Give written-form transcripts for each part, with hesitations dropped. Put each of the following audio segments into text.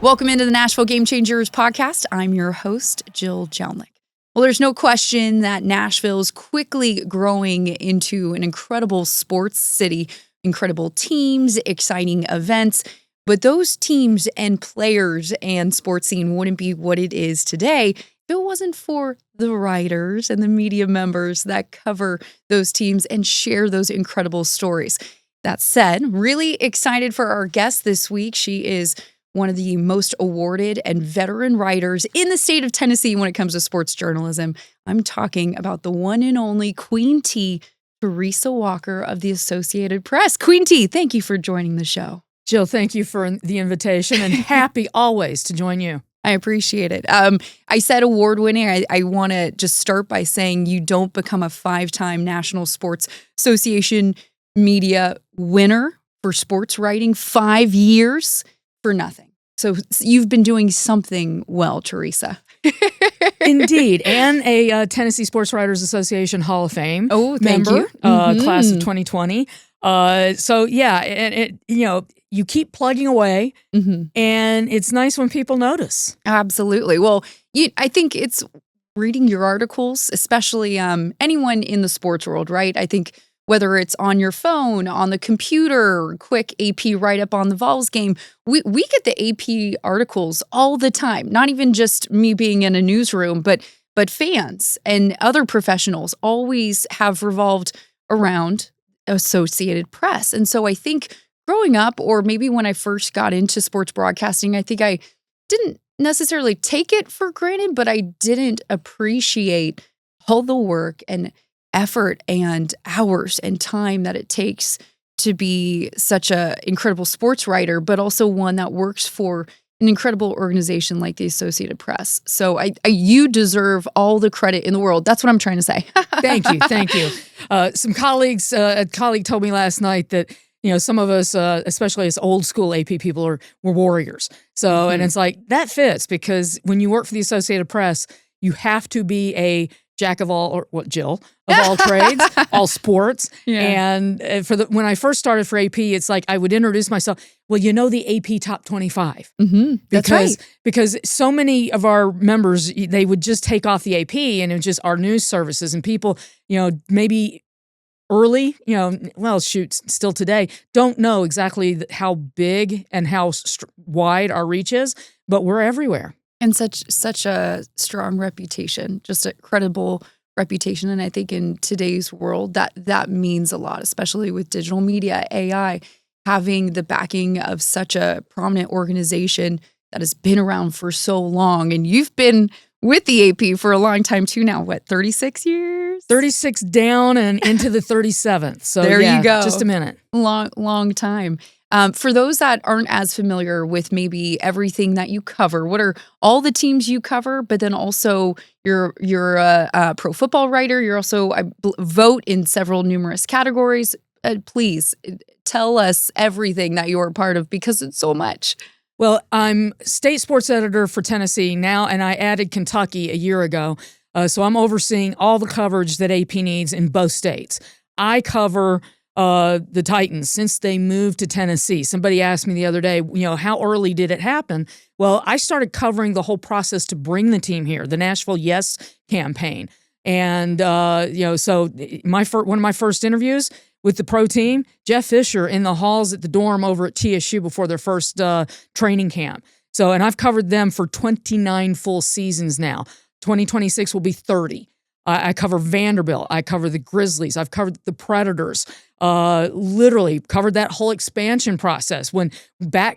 Welcome into the Nashville Game Changers podcast. I'm your host, Jill Jelnick. Well, there's no question that Nashville is quickly growing into an incredible sports city, incredible teams, exciting events. But those teams and players and sports scene wouldn't be what it is today if it wasn't for the writers and the media members that cover those teams and share those incredible stories. That said, really excited for our guest this week. She is one of the most awarded and veteran writers in the state of Tennessee when it comes to sports journalism. I'm talking about the one and only Queen T, Teresa Walker of the Associated Press. Queen T, thank you for joining the show. Jill, thank you for the invitation, and happy always to join you. I appreciate it. I said award-winning. I want to just start by saying you don't become a 5-time National Sports Association media winner for sports writing 5 years for nothing. So you've been doing something well, Teresa. Indeed, and a Tennessee Sportswriters Association Hall of Fame member, class of 2020. So yeah, and you keep plugging away, and it's nice when people notice. Absolutely. Well, I think it's reading your articles, especially anyone in the sports world, right? I think whether it's on your phone, on the computer, quick AP write-up on the Vols game, we get the AP articles all the time. Not even just me being in a newsroom, but fans and other professionals always have revolved around Associated Press. And so I think growing up, or maybe when I first got into sports broadcasting, I think I didn't necessarily take it for granted, but I didn't appreciate all the work and effort and hours and time that it takes to be such an incredible sports writer, but also one that works for an incredible organization like the Associated Press. So you deserve all the credit in the world. That's what I'm trying to say. Thank you. Some colleagues, a colleague told me last night that some of us, especially as old school AP people, were warriors. So, and it's like that fits because when you work for the Associated Press, you have to be a jack of all, Jill, of all trades, all sports. Yeah. And when I first started for AP, it's like I would introduce myself. Well, the AP top 25. That's right. Because so many of our members, they would just take off the AP and it was just our news services and people, maybe early, still today, don't know exactly how big and how wide our reach is, but we're everywhere. And such a strong reputation, just a credible reputation. And I think in today's world, that means a lot, especially with digital media, AI, having the backing of such a prominent organization that has been around for so long. And you've been with the AP for a long time too now. What, 36 years? 36 down and into the 37th. So there you go. Just a minute. Long time. For those that aren't as familiar with maybe everything that you cover, what are all the teams you cover? But then also you're a pro football writer. You're also vote in several numerous categories. Please tell us everything that you're a part of because it's so much. Well, I'm state sports editor for Tennessee now, and I added Kentucky a year ago. So I'm overseeing all the coverage that AP needs in both states. I cover the Titans since they moved to Tennessee. Somebody asked me the other day, how early did it happen? Well, I started covering the whole process to bring the team here, the Nashville Yes campaign. And, so one of my first interviews with the pro team, Jeff Fisher in the halls at the dorm over at TSU before their first training camp. So, and I've covered them for 29 full seasons now. 2026 will be 30. I cover Vanderbilt. I cover the Grizzlies. I've covered the Predators. Literally covered that whole expansion process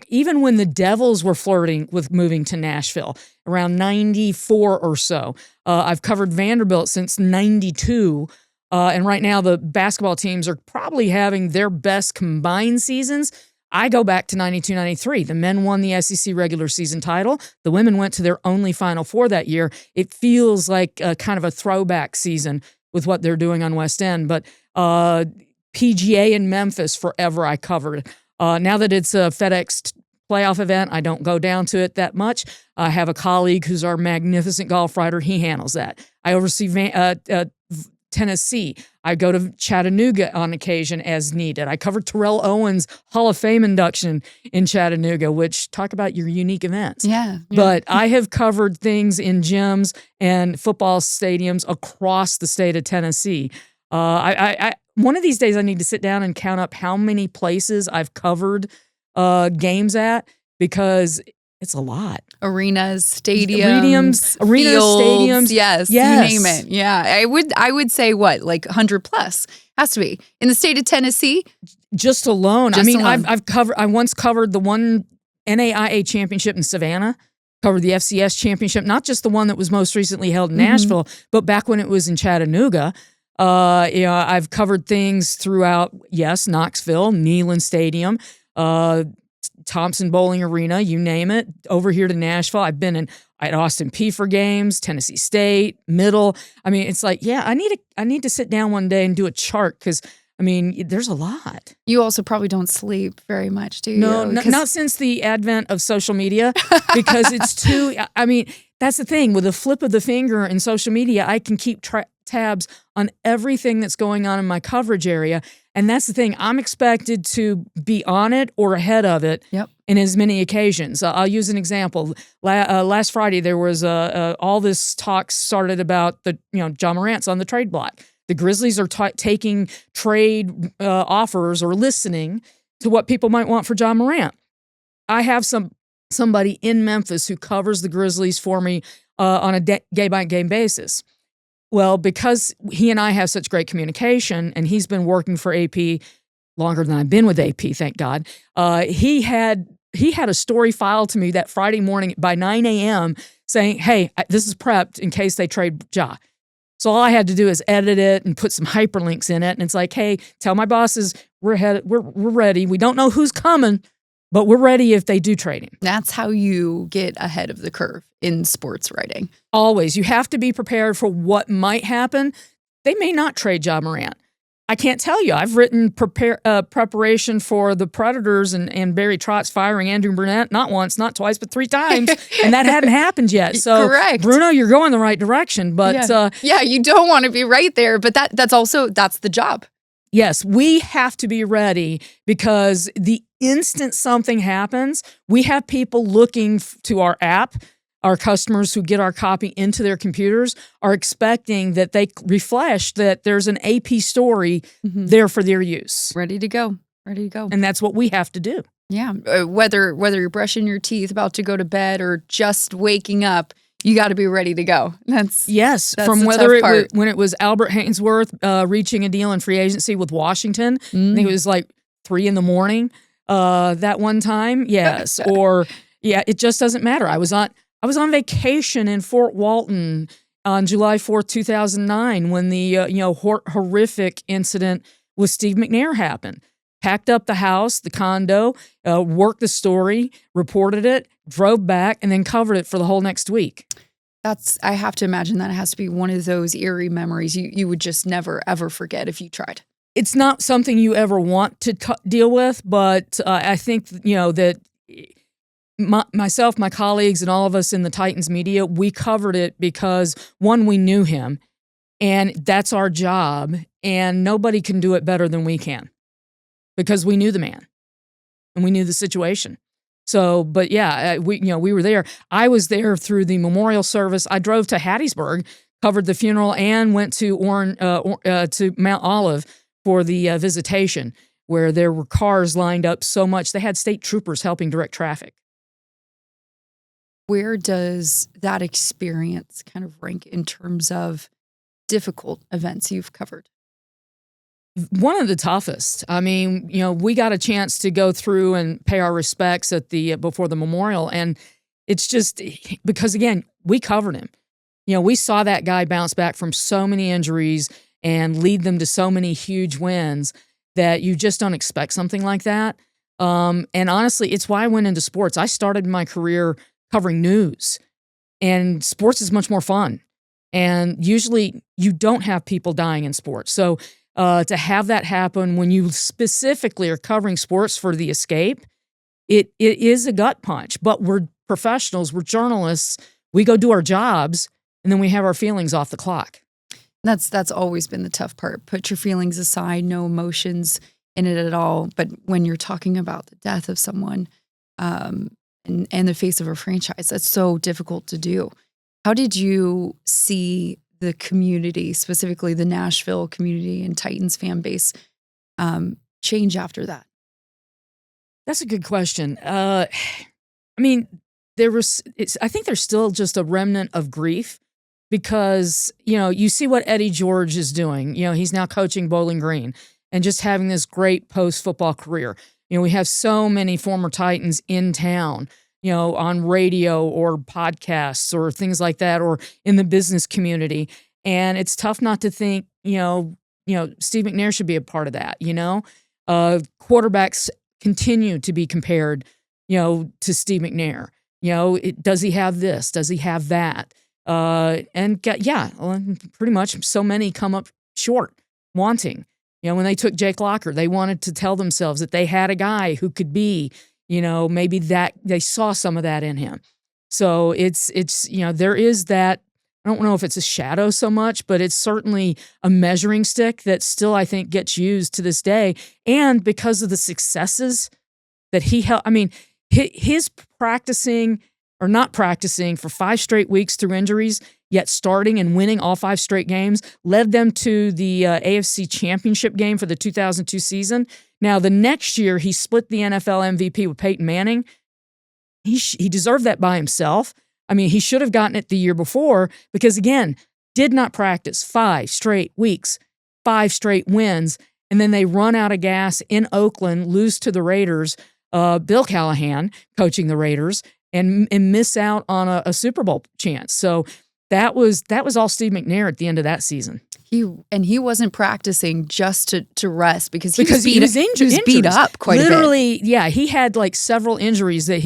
even when the Devils were flirting with moving to Nashville around 94 or so. I've covered Vanderbilt since 92. And right now the basketball teams are probably having their best combined seasons. I go back to 92-93. The men won the SEC regular season title. The women went to their only Final Four that year. It feels like kind of a throwback season with what they're doing on West End. But PGA in Memphis forever I covered. Now that it's a FedEx playoff event, I don't go down to it that much. I have a colleague who's our magnificent golf writer. He handles that. I oversee Tennessee. I go to Chattanooga on occasion as needed. I covered Terrell Owens' Hall of Fame induction in Chattanooga, which talk about your unique events. Yeah. But I have covered things in gyms and football stadiums across the state of Tennessee. One of these days I need to sit down and count up how many places I've covered games at, because it's a lot. Arenas, stadiums, fields, stadiums. Yes, you name it. Yeah, I would say what, like 100 plus has to be in the state of Tennessee. Just alone. I once covered the one NAIA championship in Savannah. Covered the FCS championship, not just the one that was most recently held in Nashville, but back when it was in Chattanooga. I've covered things throughout. Yes, Knoxville, Neyland Stadium. Thompson Bowling Arena, you name it, over here to Nashville. I've been at Austin Peay for games, Tennessee State, Middle. I mean, it's like, yeah, I need to sit down one day and do a chart, because, I mean, there's a lot. You also probably don't sleep very much, do you? No, not since the advent of social media, because it's too, I mean, that's the thing. With a flip of the finger in social media, I can keep tabs on everything that's going on in my coverage area. And that's the thing. I'm expected to be on it or ahead of it in as many occasions. I'll use an example. Last Friday, there was all this talk started about John Morant's on the trade block. The Grizzlies are taking trade offers or listening to what people might want for John Morant. I have somebody in Memphis who covers the Grizzlies for me on a game-by-game basis. Well, because he and I have such great communication, and he's been working for AP longer than I've been with AP, thank God, he had a story filed to me that Friday morning by 9 a.m. saying, hey, this is prepped in case they trade Ja. So all I had to do is edit it and put some hyperlinks in it, and it's like, hey, tell my bosses we're ready. We don't know who's coming, but we're ready if they do trade him. That's how you get ahead of the curve in sports writing. Always. You have to be prepared for what might happen. They may not trade Ja Morant. I can't tell you. I've written preparation for the Predators and Barry Trotz firing Andrew Burnett, not once, not twice, but 3 times, and that hadn't happened yet. So, correct. Bruno, you're going the right direction. But you don't want to be right there, but that's the job. Yes, we have to be ready, because the instant something happens, we have people looking to our app. Our customers who get our copy into their computers are expecting that they refresh that there's an AP story there for their use. Ready to go. And that's what we have to do. Yeah. Whether you're brushing your teeth, about to go to bed, or just waking up, you got to be ready to go. That's from whether when it was Albert Hainsworth reaching a deal in free agency with Washington. I think it was like 3 a.m. That one time. Yes. Or it just doesn't matter. I was on vacation in Fort Walton on July 4th, 2009, when the horrific incident with Steve McNair happened. Packed up the house, the condo, worked the story, reported it, drove back, and then covered it for the whole next week. I have to imagine that it has to be one of those eerie memories you would just never, ever forget if you tried. It's not something you ever want to deal with, but I think, that myself, my colleagues, and all of us in the Titans media, we covered it because, one, we knew him, and that's our job, and nobody can do it better than we can, because we knew the man and we knew the situation. So, but we were there. I was there through the memorial service. I drove to Hattiesburg, covered the funeral, and went to to Mount Olive for the visitation, where there were cars lined up so much. They had state troopers helping direct traffic. Where does that experience kind of rank in terms of difficult events you've covered? One of the toughest. I mean, we got a chance to go through and pay our respects at before the memorial, and it's just because, again, we covered him. We saw that guy bounce back from so many injuries and lead them to so many huge wins that you just don't expect something like that. And honestly, it's why I went into sports. I started my career covering news, and sports is much more fun. And usually you don't have people dying in sports. So to have that happen when you specifically are covering sports for the escape, it is a gut punch. But we're professionals, we're journalists, we go do our jobs, and then we have our feelings off the clock. That's always been the tough part. Put your feelings aside, no emotions in it at all. But when you're talking about the death of someone and the face of a franchise, that's so difficult to do. How did you see the community, specifically the Nashville community and Titans fan base, change after that? That's a good question. I mean, I think there's still just a remnant of grief because, you see what Eddie George is doing. He's now coaching Bowling Green and just having this great post-football career. We have so many former Titans in town, on radio or podcasts or things like that, or in the business community. And it's tough not to think, Steve McNair should be a part of that, quarterbacks continue to be compared, to Steve McNair. Does he have this? Does he have that? Pretty much so many come up short wanting. When they took Jake Locker, they wanted to tell themselves that they had a guy who could be, maybe that they saw some of that in him. So it's there is that. I don't know if it's a shadow so much, but it's certainly a measuring stick that still, I think, gets used to this day. And because of the successes that he held, his practicing or not practicing for 5 straight weeks through injuries, yet starting and winning all 5 straight games, led them to the AFC Championship game for the 2002 season. Now, the next year, he split the NFL MVP with Peyton Manning. He deserved that by himself. He should have gotten it the year before because, again, did not practice 5 straight weeks, 5 straight wins, and then they run out of gas in Oakland, lose to the Raiders, Bill Callahan coaching the Raiders, and miss out on a Super Bowl chance. So that was all Steve McNair at the end of that season. He wasn't practicing just to rest because he was beat up quite a bit. Literally, yeah, he had like several injuries but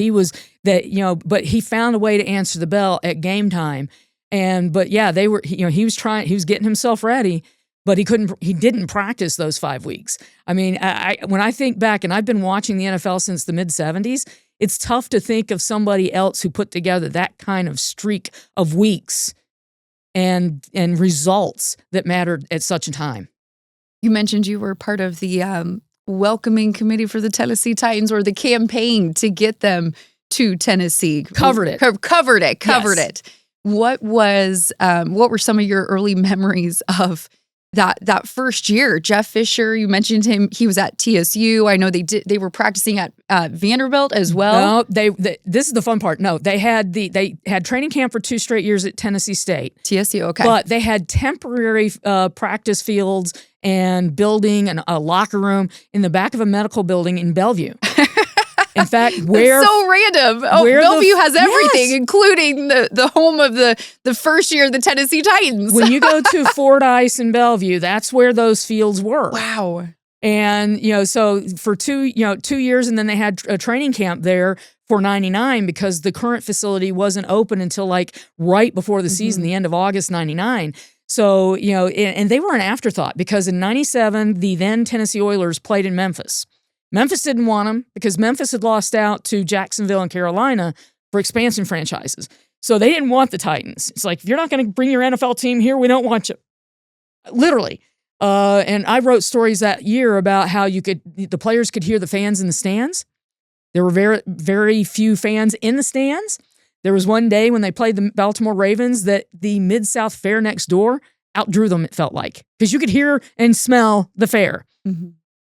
he found a way to answer the bell at game time. But he was getting himself ready, but he didn't practice those 5 weeks. When I think back, and I've been watching the NFL since the mid-'70s, it's tough to think of somebody else who put together that kind of streak of weeks and results that mattered at such a time. You mentioned you were part of the welcoming committee for the Tennessee Titans, or the campaign to get them to Tennessee. Covered it. What were some of your early memories of that first year? Jeff Fisher, you mentioned him. He was at TSU. I know they were practicing at Vanderbilt as well. No, this is the fun part. No, they had training camp for 2 straight years at Tennessee State. TSU, okay. But they had temporary practice fields and building and a locker room in the back of a medical building in Bellevue. In fact, That's so random. Bellevue has everything, including the home of the first year of the Tennessee Titans. When you go to Fordyce in Bellevue, that's where those fields were. Wow. And so for 2 years, and then they had a training camp there for '99 because the current facility wasn't open until like right before the season, the end of August '99. So and they were an afterthought because in '97 the then Tennessee Oilers played in Memphis. Memphis didn't want them because Memphis had lost out to Jacksonville and Carolina for expansion franchises. So they didn't want the Titans. It's like, if you're not going to bring your NFL team here, we don't want you. Literally. And I wrote stories that year about how the players could hear the fans in the stands. There were very, very few fans in the stands. There was one day when they played the Baltimore Ravens that the Mid-South Fair next door outdrew them, it felt like, because you could hear and smell the fair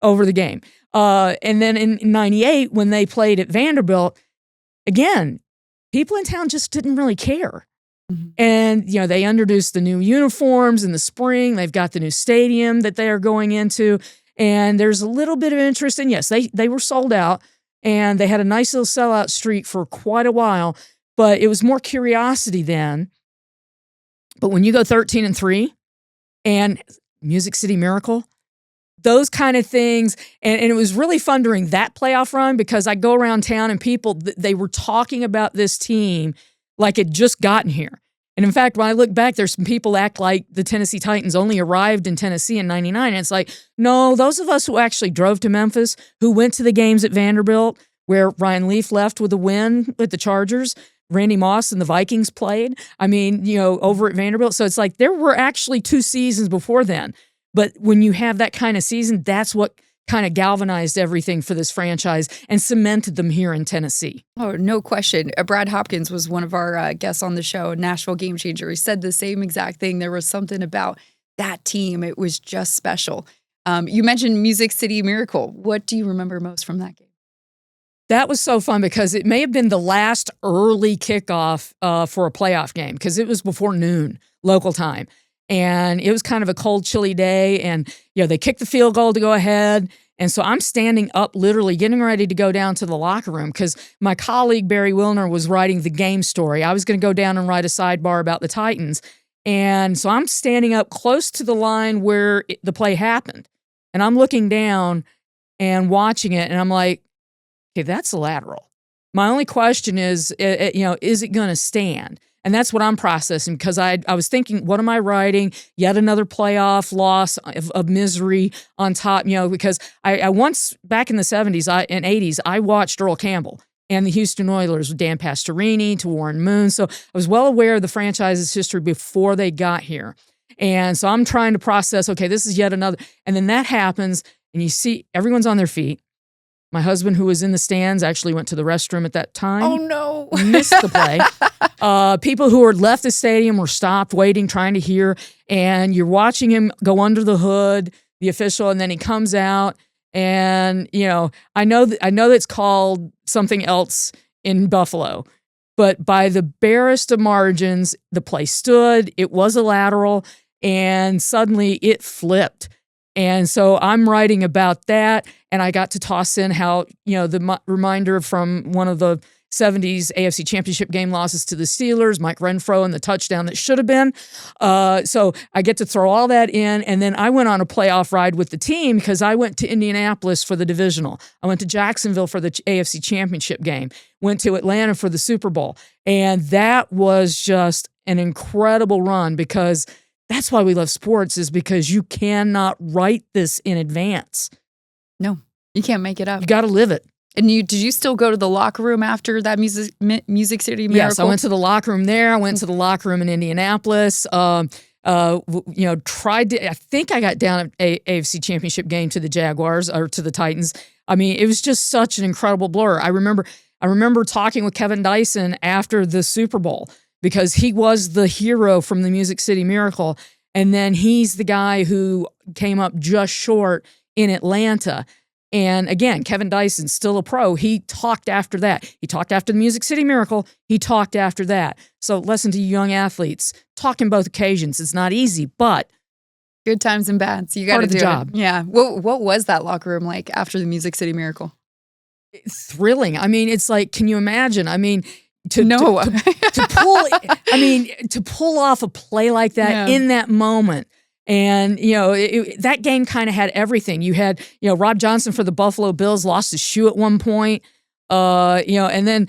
over the game. And then in '98, when they played at Vanderbilt, again, people in town just didn't really care. And, they introduced the new uniforms in the spring. They've got the new stadium that they are going into. And there's a little bit of interest. And yes, they were sold out. And they had a nice little sellout streak for quite a while. But it was more curiosity then. But when you go 13-3 and Music City Miracle, those kind of things. And it was really fun during that playoff run because I go around town and people, they were talking about this team like it just gotten here. And in fact, when I look back, there's some people act like the Tennessee Titans only arrived in Tennessee in '99. And it's like, no, those of us who actually drove to Memphis, who went to the games at Vanderbilt, where Ryan Leaf left with a win with the Chargers, Randy Moss and the Vikings played. I mean, over at Vanderbilt. So it's like there were actually 2 seasons before then. But when you have that kind of season, that's what kind of galvanized everything for this franchise and cemented them here in Tennessee. Oh, no question. Brad Hopkins was one of our guests on the show, Nashville Game Changer. He said the same exact thing. There was something about that team. It was just special. You mentioned Music City Miracle. What do you remember most from that game? That was so fun because it may have been the last early kickoff for a playoff game because it was before noon local time. And it was kind of a cold, chilly day. And, they kicked the field goal to go ahead. And so I'm standing up, literally getting ready to go down to the locker room because my colleague, Barry Wilner, was writing the game story. I was going to go down and write a sidebar about the Titans. And so I'm standing up close to the line where the play happened. And I'm looking down and watching it. And I'm like, okay, that's a lateral. My only question is it going to stand? And that's what I'm processing because I was thinking, what am I writing? Yet another playoff loss of misery on top, because I once, back in the 70s and 80s, I watched Earl Campbell and the Houston Oilers with Dan Pastorini to Warren Moon. So I was well aware of the franchise's history before they got here. And so I'm trying to process, okay, this is yet another. And then that happens and you see everyone's on their feet. My husband, who was in the stands, actually went to the restroom at that time. Oh, no. Missed the play. People who had left the stadium were stopped, waiting, trying to hear. And you're watching him go under the hood, the official, and then he comes out. And, I know that it's called something else in Buffalo. But by the barest of margins, the play stood. It was a lateral. And suddenly it flipped. And so I'm writing about that, and I got to toss in how, the reminder from one of the 70s AFC Championship game losses to the Steelers, Mike Renfro and the touchdown that should have been. So I get to throw all that in, and then I went on a playoff ride with the team because I went to Indianapolis for the divisional. I went to Jacksonville for the AFC Championship game, went to Atlanta for the Super Bowl, and that was just an incredible run because that's why we love sports, is because you cannot write this in advance. No, you can't make it up. You got to live it. And did you still go to the locker room after that Music City Miracle? Yes, I went to the locker room there. I went to the locker room in Indianapolis. Tried to. I think I got down at AFC Championship game to the Jaguars or to the Titans. I mean, it was just such an incredible blur. I remember talking with Kevin Dyson after the Super Bowl, because he was the hero from the Music City Miracle. And then he's the guy who came up just short in Atlanta. And again, Kevin Dyson, still a pro, he talked after that. He talked after the Music City Miracle. He talked after that. So lesson to you young athletes, talk in both occasions. It's not easy, but good times and bads. You got to do the job. It. Yeah. What was that locker room like after the Music City Miracle? Thrilling. I mean, it's like, can you imagine? I mean, to pull off a play like that in that moment. And, that game kind of had everything. You had, Rob Johnson for the Buffalo Bills lost his shoe at one point. And then,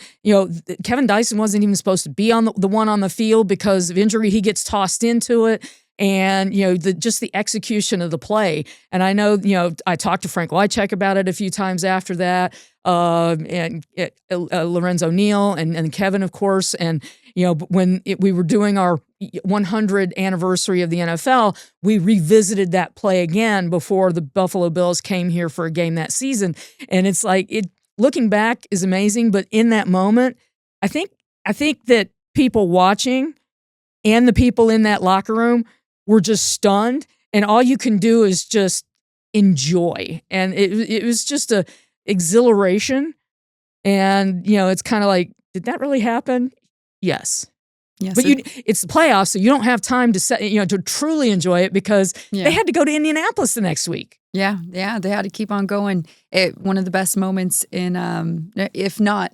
Kevin Dyson wasn't even supposed to be on the one on the field because of injury. He gets tossed into it. And, just the execution of the play. And I know, I talked to Frank Wycheck about it a few times after that, and Lorenzo Neal and Kevin, of course. And, when we were doing our 100th anniversary of the NFL, we revisited that play again before the Buffalo Bills came here for a game that season. And it's like, looking back is amazing. But in that moment, I think that people watching and the people in that locker room were just stunned, and all you can do is just enjoy. And it was just a exhilaration. And, it's kind of like, did that really happen? Yes. Yes. But it's the playoffs, so you don't have time to truly enjoy it because they had to go to Indianapolis the next week. Yeah. Yeah. They had to keep on going. One of the best moments in, if not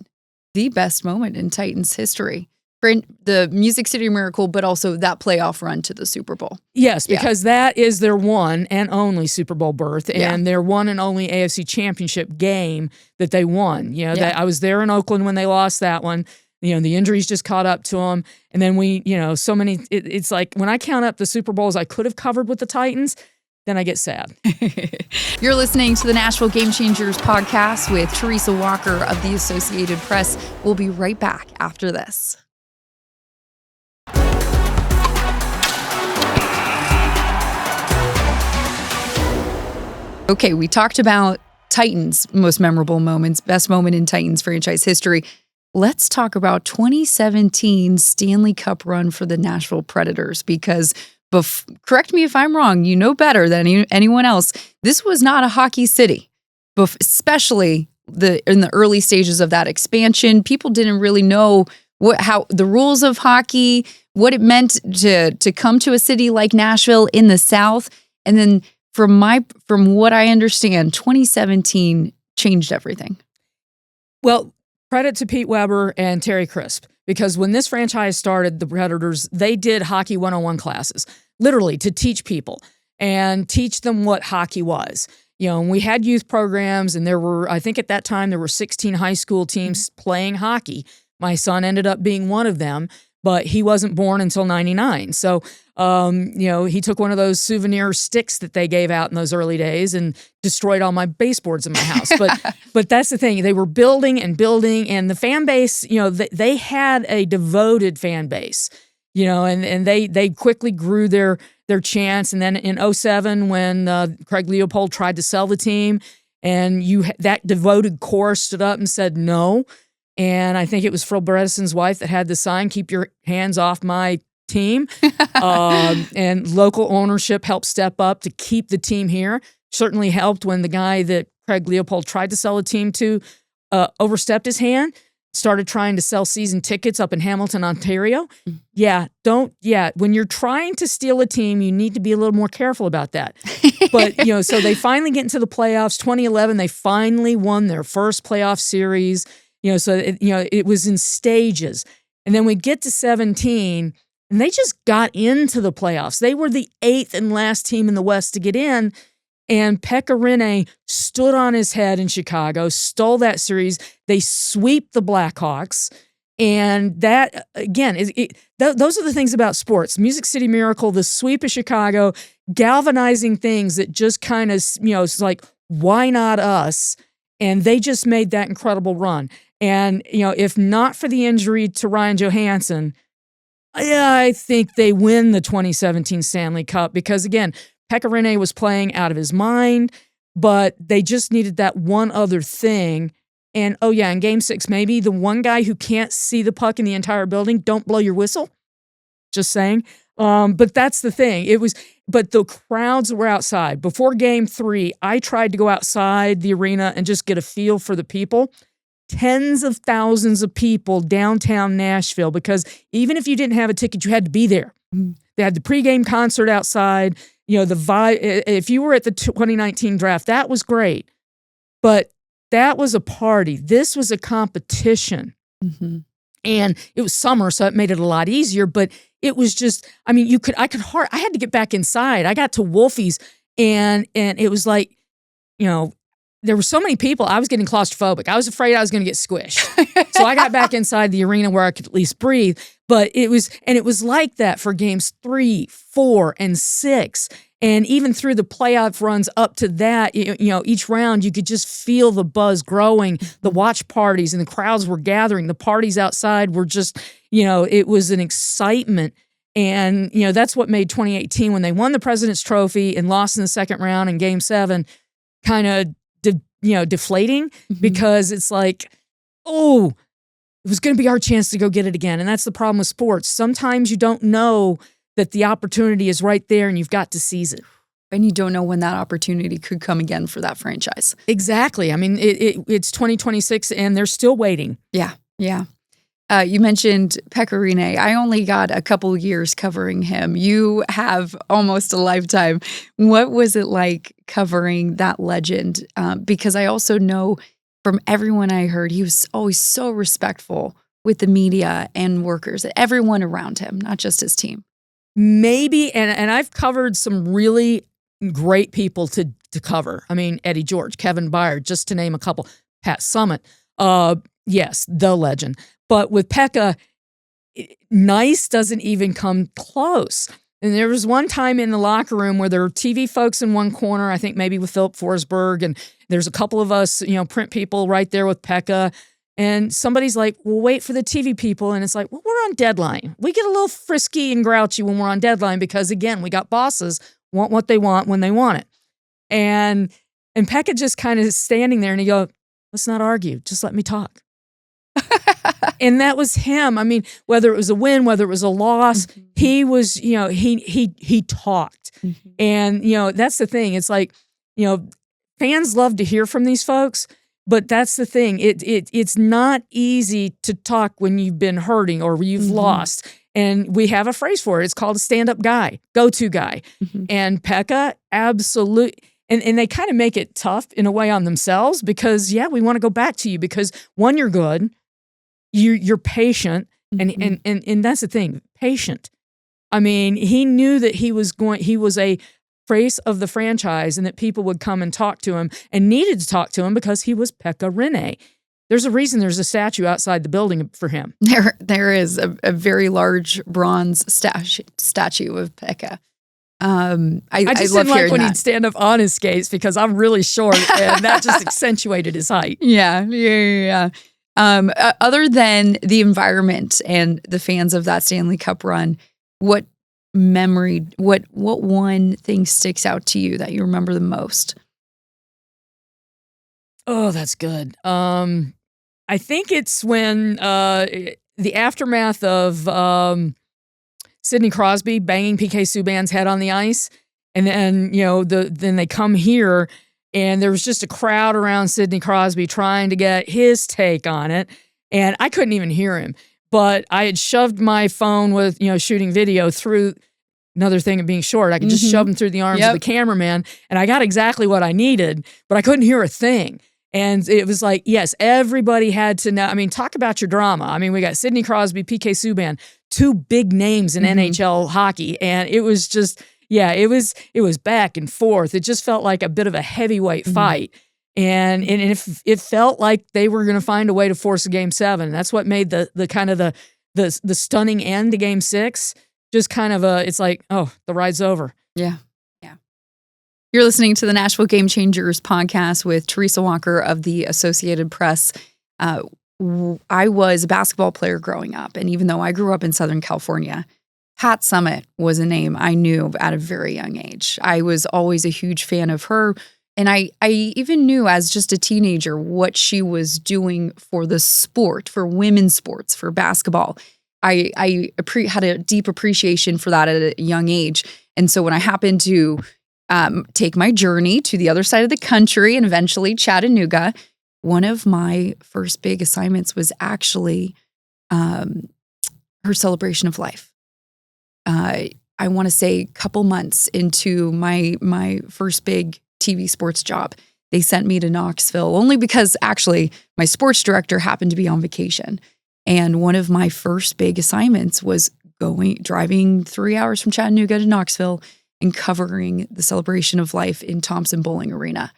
the best moment in Titans history. For the Music City Miracle, but also that playoff run to the Super Bowl. Yes, because that is their one and only Super Bowl berth and their one and only AFC Championship game that they won. I was there in Oakland when they lost that one. The injuries just caught up to them. And then so many, it's like when I count up the Super Bowls I could have covered with the Titans, then I get sad. You're listening to the Nashville Game Changers podcast with Teresa Walker of the Associated Press. We'll be right back after this. Okay, we talked about Titans' most memorable moments, best moment in Titans franchise history. Let's talk about 2017 Stanley Cup run for the Nashville Predators, because correct me if I'm wrong, you know better than anyone else, this was not a hockey city, especially in the early stages of that expansion. People didn't really know how the rules of hockey, what it meant to come to a city like Nashville in the South. And then from what I understand, 2017 changed everything. Well, credit to Pete Weber and Terry Crisp, because when this franchise started, the Predators, they did hockey 101 classes, literally to teach people and teach them what hockey was. You know, and we had youth programs, and there were, I think at that time, there were 16 high school teams playing hockey. My son ended up being one of them, but he wasn't born until 99. So, he took one of those souvenir sticks that they gave out in those early days and destroyed all my baseboards in my house. But that's the thing. They were building, and the fan base, they had a devoted fan base, and they quickly grew their chance. And then in 2007, when Craig Leopold tried to sell the team, and that devoted core stood up and said no. And I think it was Phil Bredesen's wife that had the sign, "Keep your hands off my team." And local ownership helped step up to keep the team here. Certainly helped when the guy that Craig Leopold tried to sell a team to overstepped his hand, started trying to sell season tickets up in Hamilton, Ontario. When you're trying to steal a team, you need to be a little more careful about that. But, so they finally get into the playoffs. 2011, they finally won their first playoff series. It was in stages. And then we get to 17, and they just got into the playoffs. They were the 8th and last team in the West to get in, and Pekka Rinne stood on his head in Chicago, stole that series. They sweep the Blackhawks, and that, again, those are the things about sports. Music City Miracle, the sweep of Chicago, galvanizing things that just kind of, it's like, why not us? And they just made that incredible run. And, if not for the injury to Ryan Johansson, I think they win the 2017 Stanley Cup, because, again, Pekka Rinne was playing out of his mind, but they just needed that one other thing. And, in Game 6, maybe the one guy who can't see the puck in the entire building, don't blow your whistle. Just saying. But that's the thing. But the crowds were outside. Before Game 3, I tried to go outside the arena and just get a feel for the people. Tens of thousands of people downtown Nashville, because even if you didn't have a ticket, you had to be there. They had the pregame concert outside. The vibe. If you were at the 2019 draft, that was great. But that was a party. This was a competition. Mm-hmm. And it was summer, so it made it a lot easier. But it was just, I had to get back inside. I got to Wolfie's, and it was like, there were so many people, I was getting claustrophobic. I was afraid I was going to get squished. So I got back inside the arena where I could at least breathe. But it was like that for games 3, 4, and 6. And even through the playoff runs up to that, each round, you could just feel the buzz growing, the watch parties, and the crowds were gathering. The parties outside were just, it was an excitement. And, that's what made 2018, when they won the President's Trophy and lost in the second round in Game 7, kind of deflating, because it's like, it was going to be our chance to go get it again. And that's the problem with sports. Sometimes you don't know that the opportunity is right there, and you've got to seize it. And you don't know when that opportunity could come again for that franchise. Exactly. I mean, it's 2026, and they're still waiting. Yeah. You mentioned Pekka Rinne. I only got a couple years covering him. You have almost a lifetime. What was it like covering that legend? Because I also know from everyone I heard, he was always so respectful with the media and workers, everyone around him, not just his team. Maybe, and I've covered some really great people to cover. I mean, Eddie George, Kevin Byard, just to name a couple. Pat Summitt, yes, the legend. But with Pekka, nice doesn't even come close. And there was one time in the locker room where there were TV folks in one corner, I think maybe with Philip Forsberg, and there's a couple of us, print people right there with Pekka. And somebody's like, well, wait for the TV people. And it's like, well, we're on deadline. We get a little frisky and grouchy when we're on deadline because, again, we got bosses want what they want when they want it. And Pekka just kind of standing there and he goes, let's not argue. Just let me talk. And that was him. I mean, whether it was a win, whether it was a loss, he was, he talked. And, that's the thing. It's like, fans love to hear from these folks, but that's the thing. It's not easy to talk when you've been hurting or you've lost. And we have a phrase for it. It's called a stand-up guy, go-to guy. And Pekka, absolutely. And they kind of make it tough in a way on themselves because, we want to go back to you because, one, you're good. You're patient, and that's the thing, patient. I mean, he knew that he was a face of the franchise and that people would come and talk to him and needed to talk to him because he was Pekka Rinne. There's a reason there's a statue outside the building for him. There is a very large bronze statue of Pekka. I just love didn't like when that. he'd stand up on his skates because I'm really short and that just accentuated his height. Yeah. Other than the environment and the fans of that Stanley Cup run, what one thing sticks out to you that you remember the most? Oh, that's good. I think it's when the aftermath of Sidney Crosby banging PK Subban's head on the ice, and then then they come here. And there was just a crowd around Sidney Crosby trying to get his take on it. And I couldn't even hear him. But I had shoved my phone with, shooting video through, another thing of being short. I could just shove them through the arms of the cameraman. And I got exactly what I needed, but I couldn't hear a thing. And it was like, yes, everybody had to know. I mean, talk about your drama. I mean, we got Sidney Crosby, PK Subban, two big names in NHL hockey. And it was just... it was back and forth. It just felt like a bit of a heavyweight fight. And it felt like they were going to find a way to force a Game 7. That's what made the kind of the stunning end to Game 6 just kind of it's like, oh, the ride's over. Yeah. You're listening to the Nashville Game Changers podcast with Teresa Walker of the Associated Press. I was a basketball player growing up, and even though I grew up in Southern California, Pat Summitt was a name I knew at a very young age. I was always a huge fan of her. And I even knew as just a teenager what she was doing for the sport, for women's sports, for basketball. I had a deep appreciation for that at a young age. And so when I happened to take my journey to the other side of the country and eventually Chattanooga, one of my first big assignments was actually her celebration of life. I want to say a couple months into my first big TV sports job, they sent me to Knoxville only because actually my sports director happened to be on vacation. And one of my first big assignments was driving 3 hours from Chattanooga to Knoxville and covering the celebration of life in Thompson Bowling Arena.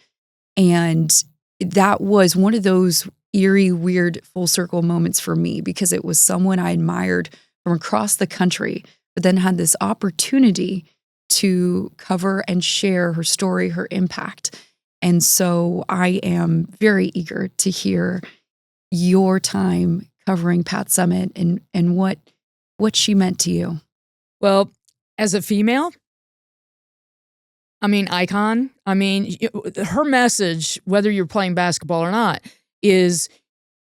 And that was one of those eerie, weird full circle moments for me because it was someone I admired from across the country, but then had this opportunity to cover and share her story, her impact. And so I am very eager to hear your time covering Pat Summitt and what she meant to you. Well, as a female, icon. Her message, whether you're playing basketball or not, is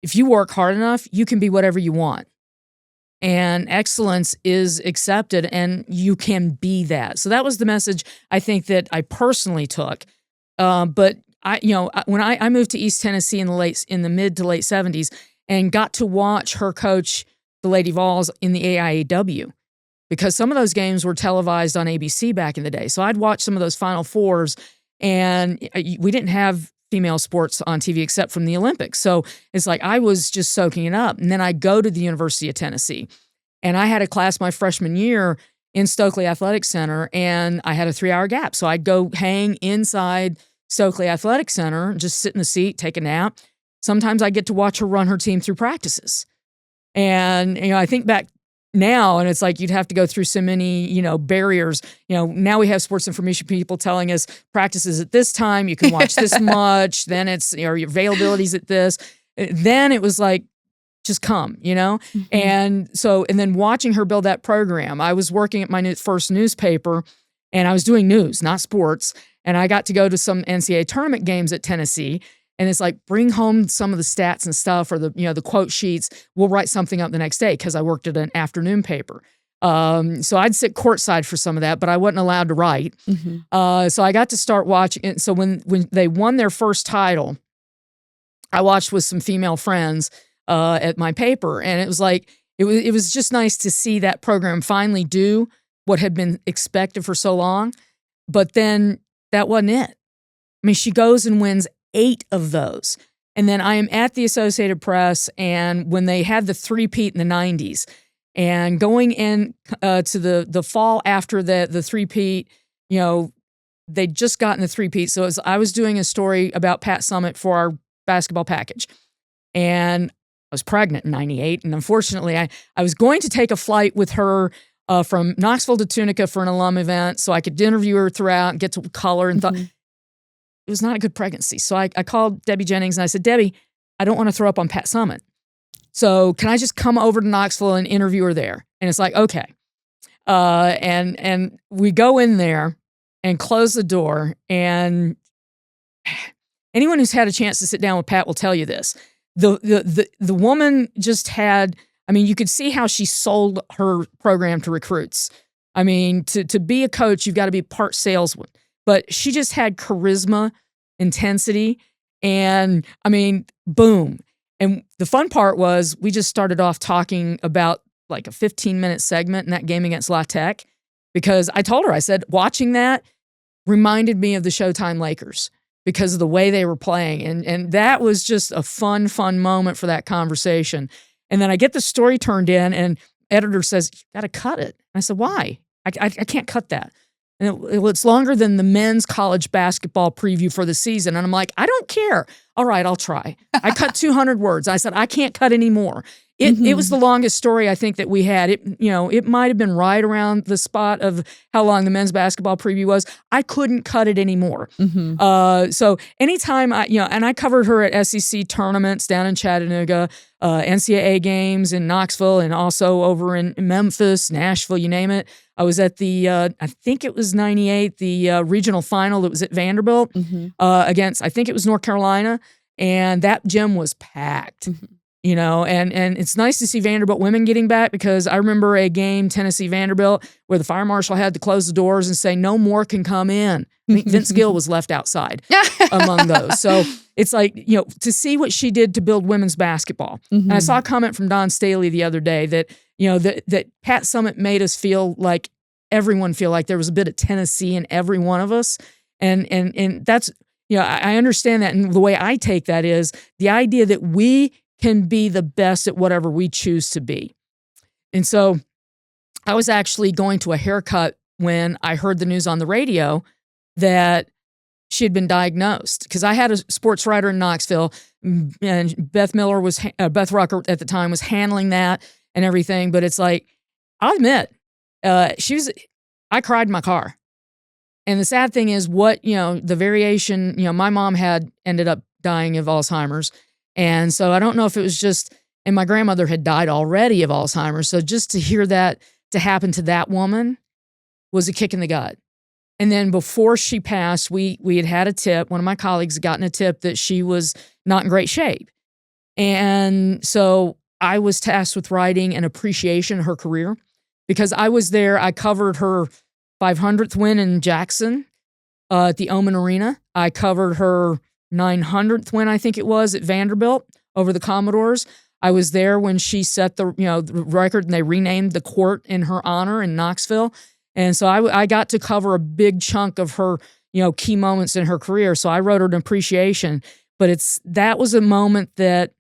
if you work hard enough, you can be whatever you want. And excellence is accepted and you can be that. So that was the message I think that I personally took. But when I moved to East Tennessee in the mid to late 70s and got to watch her coach the Lady Vols in the AIAW, because some of those games were televised on ABC back in the day. So I'd watch some of those Final Fours, and we didn't have female sports on TV except from the Olympics. So it's like I was just soaking it up. And then I go to the University of Tennessee, and I had a class my freshman year in Stokely Athletic Center, and I had a 3-hour gap. So I'd go hang inside Stokely Athletic Center, just sit in the seat, take a nap. Sometimes I get to watch her run her team through practices. And, I think back, now, and it's like you'd have to go through so many, barriers. Now we have sports information people telling us practices at this time, you can watch this much, then it's your availability's at this. Then it was like, just come, Mm-hmm. And then watching her build that program, I was working at my first newspaper and I was doing news, not sports. And I got to go to some NCAA tournament games at Tennessee. And it's like, bring home some of the stats and stuff or the quote sheets. We'll write something up the next day because I worked at an afternoon paper. So I'd sit courtside for some of that, but I wasn't allowed to write. Mm-hmm. So I got to start watching it. So when they won their first title, I watched with some female friends at my paper. And it was like, it was just nice to see that program finally do what had been expected for so long. But then that wasn't it. I mean, she goes and wins 8 of those. And then I am at the Associated Press, and when they had the three-peat in the 90s, and going in to the fall after the three-peat, they'd just gotten the three-peat. So I was doing a story about Pat Summitt for our basketball package. And I was pregnant in 98. And unfortunately, I was going to take a flight with her from Knoxville to Tunica for an alum event so I could interview her throughout and get to color and thought, it was not a good pregnancy. So I called Debbie Jennings and I said, Debbie, I don't want to throw up on Pat Summitt. So can I just come over to Knoxville and interview her there? And it's like, okay. And we go in there and close the door. And anyone who's had a chance to sit down with Pat will tell you this. The woman just had, I mean, you could see how she sold her program to recruits. I mean, to be a coach, you've got to be part salesman. But she just had charisma, intensity, and I mean, boom. And the fun part was we just started off talking about like a 15-minute segment in that game against La Tech because I told her, I said, watching that reminded me of the Showtime Lakers because of the way they were playing. And that was just a fun moment for that conversation. And then I get the story turned in and editor says, you got to cut it. And I said, why? I can't cut that. And it's longer than the men's college basketball preview for the season. And I'm like, I don't care. All right, I'll try. I cut 200 words. I said, I can't cut any more. It was the longest story I think that we had. It might have been right around the spot of how long the men's basketball preview was. I couldn't cut it anymore. So anytime and I covered her at SEC tournaments down in Chattanooga, NCAA games in Knoxville, and also over in Memphis, Nashville, you name it. I was at the, I think it was 98, the regional final that was at Vanderbilt against, I think it was North Carolina, and that gym was packed. And it's nice to see Vanderbilt women getting back because I remember a game, Tennessee Vanderbilt, where the fire marshal had to close the doors and say, no more can come in. I think Vince Gill was left outside among those. So it's like, to see what she did to build women's basketball. And I saw a comment from Don Staley the other day that, that Pat Summitt made us feel like everyone feel like there was a bit of Tennessee in every one of us. And that's, I understand that. And the way I take that is the idea that we can be the best at whatever we choose to be. And so I was actually going to a haircut when I heard the news on the radio that she had been diagnosed, because I had a sports writer in Knoxville, and Beth Rucker at the time was handling that and everything. But it's like, I'll admit, I cried in my car. And the sad thing is the variation, my mom had ended up dying of Alzheimer's. And so I don't know if it was just, and my grandmother had died already of Alzheimer's. So just to hear that to happen to that woman was a kick in the gut. And then before she passed, we had a tip. One of my colleagues had gotten a tip that she was not in great shape. And so I was tasked with writing an appreciation of her career because I was there. I covered her 500th win in Jackson at the Omen Arena. I covered her 900th win, I think it was, at Vanderbilt over the Commodores. I was there when she set the record and they renamed the court in her honor in Knoxville. And so I got to cover a big chunk of her, key moments in her career. So I wrote her an appreciation. But that was a moment that,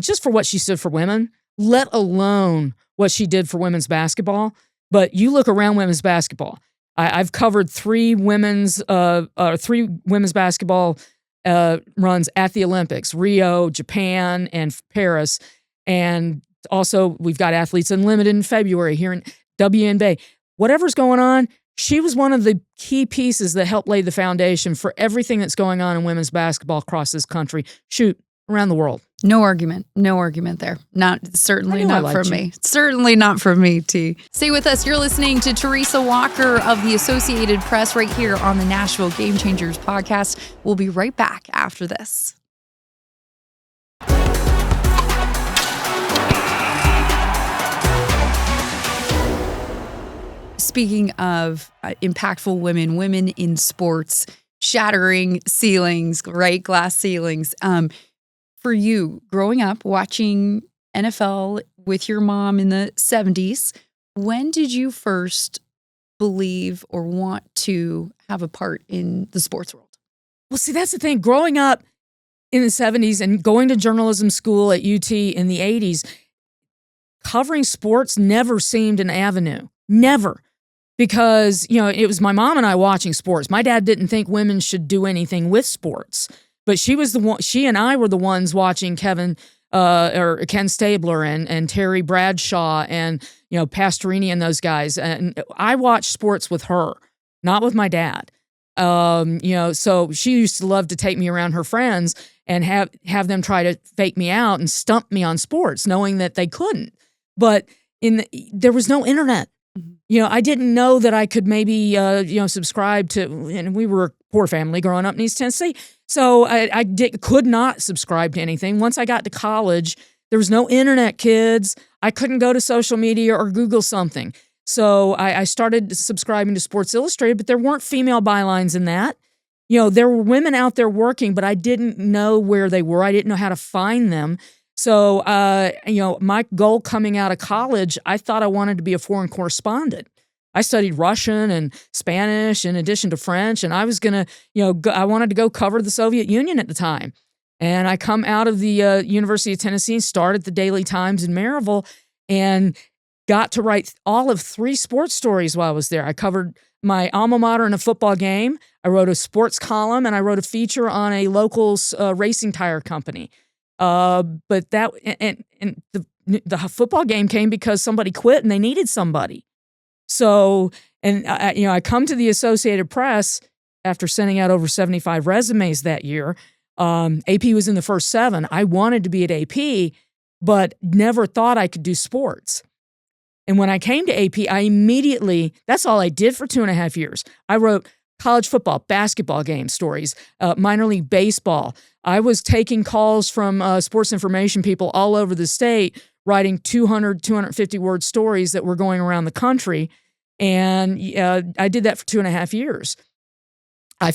just for what she stood for women, let alone what she did for women's basketball. But you look around women's basketball. I've covered three women's basketball runs at the Olympics, Rio, Japan, and Paris. And Also, we've got Athletes Unlimited in February here in WNBA. Whatever's going on, she was one of the key pieces that helped lay the foundation for everything that's going on in women's basketball across this country. Shoot, around the world. No argument. No argument there. Certainly not from me. Certainly not from me, T. Stay with us. You're listening to Teresa Walker of the Associated Press right here on the Nashville Game Changers podcast. We'll be right back after this. Speaking of impactful women in sports, shattering ceilings, right? Glass ceilings. For you, growing up watching NFL with your mom in the 70s, when did you first believe or want to have a part in the sports world? Well, see, that's the thing. Growing up in the 70s and going to journalism school at UT in the 80s, covering sports never seemed an avenue. Never. Because, it was my mom and I watching sports. My dad didn't think women should do anything with sports. But she and I were the ones watching Ken Stabler and Terry Bradshaw and, Pastorini and those guys. And I watched sports with her, not with my dad. So she used to love to take me around her friends and have them try to fake me out and stump me on sports, knowing that they couldn't. But there was no internet. I didn't know that I could maybe, subscribe to, and we were a poor family growing up in East Tennessee. So I could not subscribe to anything. Once I got to college, there was no internet, kids. I couldn't go to social media or Google something. So I started subscribing to Sports Illustrated, but there weren't female bylines in that. There were women out there working, but I didn't know where they were. I didn't know how to find them. So, my goal coming out of college, I thought I wanted to be a foreign correspondent. I studied Russian and Spanish in addition to French, and I was going to, I wanted to go cover the Soviet Union at the time. And I come out of the University of Tennessee and started the Daily Times in Maryville and got to write all of 3 sports stories while I was there. I covered my alma mater in a football game. I wrote a sports column, and I wrote a feature on a local racing tire company. But that and the football game came because somebody quit and they needed somebody. So, I come to the Associated Press after sending out over 75 resumes that year. AP was in the first 7. I wanted to be at AP, but never thought I could do sports. And when I came to AP, that's all I did for 2.5 years. I wrote college football, basketball game stories, minor league baseball. I was taking calls from sports information people all over the state, writing 200, 250-word stories that were going around the country. And I did that for 2.5 years. I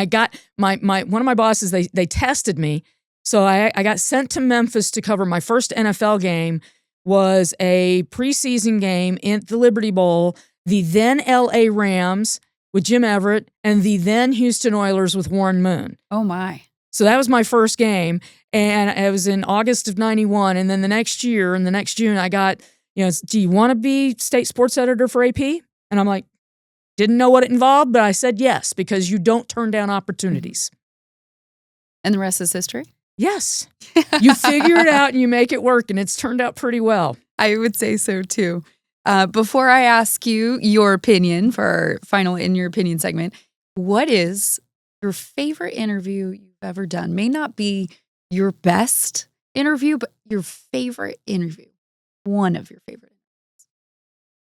got one of my bosses, they tested me. So I got sent to Memphis to cover my first NFL game, was a preseason game in the Liberty Bowl, the then LA Rams with Jim Everett, and the then Houston Oilers with Warren Moon. Oh, my. So that was my first game, and it was in August of 91. And then the next year, in the next June, I got, do you want to be state sports editor for AP? And I'm like, didn't know what it involved, but I said yes, because you don't turn down opportunities. And the rest is history? Yes. You figure it out and you make it work, and it's turned out pretty well. I would say so, too. Before I ask you your opinion for our final In Your Opinion segment, what is your favorite interview you've ever done? May not be your best interview, but your favorite interview. One of your favorite.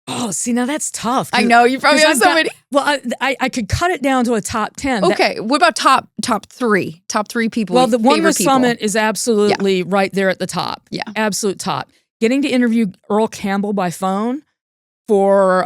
Oh, see, now that's tough. I know, you probably have so many. Well, I could cut it down to a top 10. Okay, what about top 3? Top 3 people. Well, the one with Summitt is absolutely right there at the top. Yeah. Absolute top. Getting to interview Earl Campbell by phone for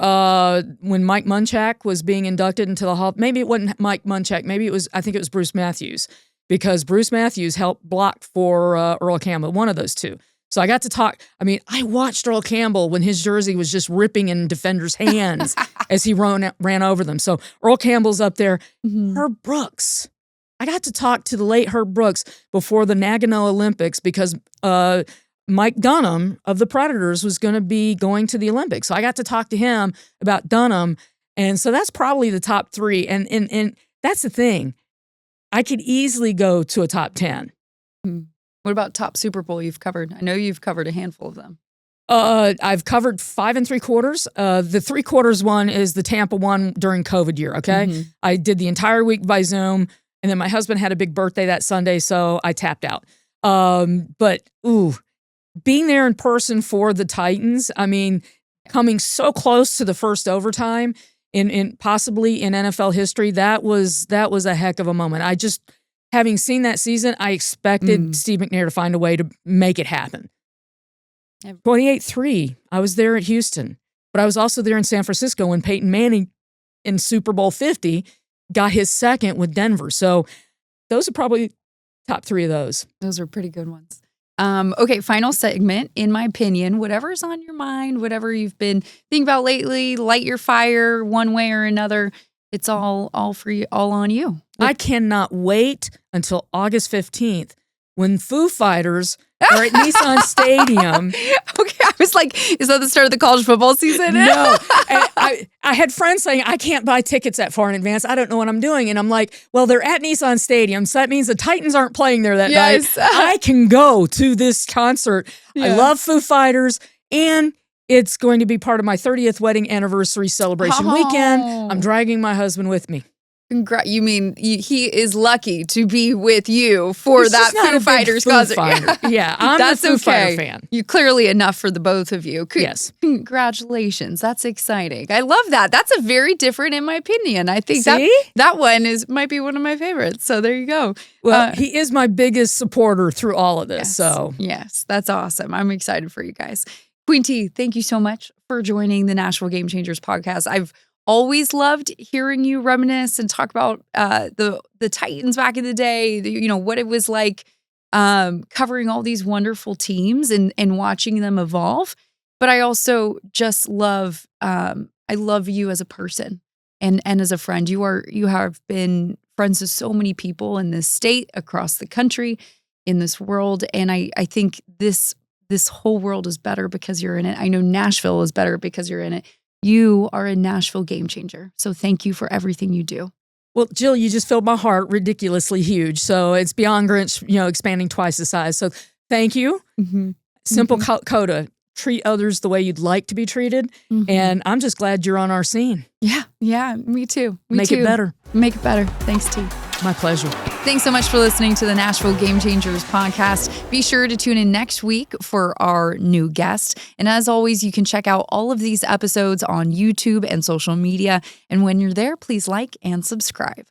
when Mike Munchak was being inducted into the Hall. Maybe it wasn't Mike Munchak. Maybe I think it was Bruce Matthews, because Bruce Matthews helped block for Earl Campbell, one of those two. So I got to talk. I watched Earl Campbell when his jersey was just ripping in defenders' hands as he ran over them. So Earl Campbell's up there. Mm-hmm. Herb Brooks. I got to talk to the late Herb Brooks before the Nagano Olympics, because Mike Dunham of the Predators was going to be going to the Olympics. So I got to talk to him about Dunham. And so that's probably the top 3. And that's the thing. I could easily go to a top 10. Mm-hmm. What about top Super Bowl you've covered? I know you've covered a handful of them. I've covered 5 3/4. The 3/4 one is the Tampa one during COVID year. Okay. Mm-hmm. I did the entire week by Zoom, and then my husband had a big birthday that Sunday, so I tapped out. But being there in person for the Titans, I mean, coming so close to the first overtime in possibly in NFL history, that was a heck of a moment. I just, having seen that season, I expected Steve McNair to find a way to make it happen. 28-3, I was there at Houston, but I was also there in San Francisco when Peyton Manning in Super Bowl 50 got his second with Denver. So those are probably top 3 of those. Those are pretty good ones. Okay, final segment. In my opinion, whatever's on your mind, whatever you've been thinking about lately, light your fire one way or another. It's all for you, all on you. I cannot wait until August 15th when Foo Fighters are at Nissan Stadium. Okay, I was like, is that the start of the college football season? No. I had friends saying, I can't buy tickets that far in advance. I don't know what I'm doing. And I'm like, well, they're at Nissan Stadium, so that means the Titans aren't playing there that night. I can go to this concert. Yeah. I love Foo Fighters, and it's going to be part of my 30th wedding anniversary celebration weekend. I'm dragging my husband with me. You mean he is lucky to be with you for that Foo Fighters concert? Yeah, I'm a Foo Fighter fan. You're clearly enough for the both of you. Yes. Congratulations. That's exciting. I love that. That's a very different, in my opinion. I think that one might be one of my favorites. So there you go. Well, he is my biggest supporter through all of this. Yes, so yes, that's awesome. I'm excited for you guys. Queen T, thank you so much for joining the Nashville Game Changers podcast. I've always loved hearing you reminisce and talk about the Titans back in the day, what it was like covering all these wonderful teams and watching them evolve. But I also just love, I love you as a person and as a friend. You have been friends with so many people in this state, across the country, in this world. And I think this whole world is better because you're in it. I know Nashville is better because you're in it. You are a Nashville game changer. So thank you for everything you do. Well, Jill, you just filled my heart ridiculously huge. So it's beyond Grinch, expanding twice the size. So thank you. Mm-hmm. Simple coda. Treat others the way you'd like to be treated. Mm-hmm. And I'm just glad you're on our scene. Yeah, me too. Make it better. Make it better. Thanks, T. My pleasure. Thanks so much for listening to the Nashville Game Changers podcast. Be sure to tune in next week for our new guest. And as always, you can check out all of these episodes on YouTube and social media. And when you're there, please like and subscribe.